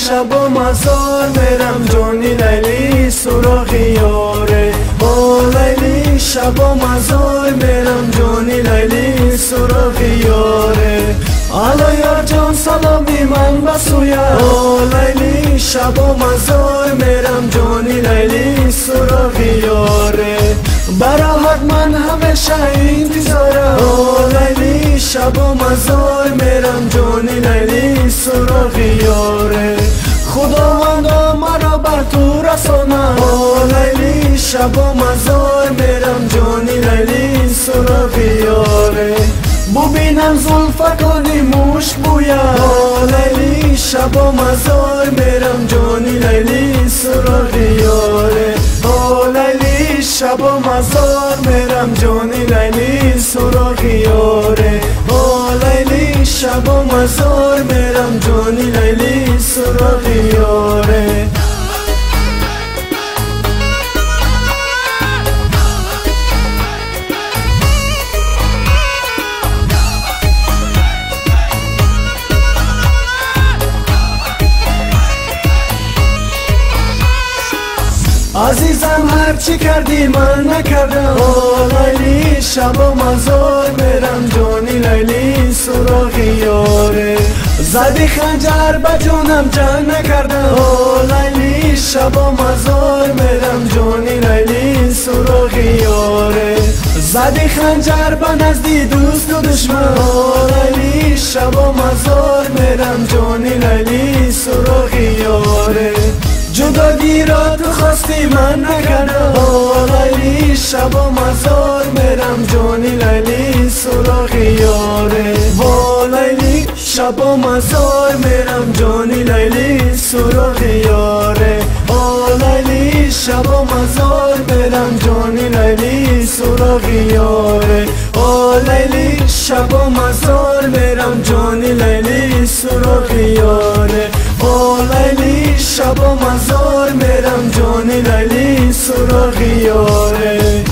شب و مزار میرم جونی لیلی سراغ یاره. او لیلی شب و مزار میرم جونی لیلی سراغ یاره. الا یار جان سلامی من بسویا. او لیلی شب و مزار میرم جونی لیلی سراغ یاره. براحت من همیشه انتظارم. او لیلی شب و مزار میرم جونی لیلی سراغ یاره. خداوندا مرا بر تو رسانم. او لیلی شب و مزار میرم جونی لیلی سراغ یاره. ببینم زلفکانی موش بویا. او لیلی شب و مزار میرم جونی لیلی سراغ یاره. او لیلی شب و مزار میرم جونی لیلی سراغ یاره. او لیلی شب و مزار میرم جونی لیلی سراغ یاره. عزیزم هرچی کردی من نکردم. او لیلی شب و مزار میرم جونی لیلی سراغ یاره. زدی خنجر به جونم جنگ نکردم. او لیلی شب و مزار میرم جونی لیلی سراغ یاره. زدی خنجر به نزدی دوست و دشمن. او لیلی شب و مزار میرم جونی لیلی سراغ یاره. جداگی را تو خواستی من نکردم. او لیلی شب و مزار میرم جونی لیلی سراغ یاره. و لیلی شب و مزار میرم جونی لیلی سراغ یاره. او لیلی شب و مزار میرم جونی لیلی سراغ یاره. او لیلی شب و مزار میرم جونی لیلی سراغ یاره. او لیلی شب و مزار میرم جونی لیلی سراغ یاره.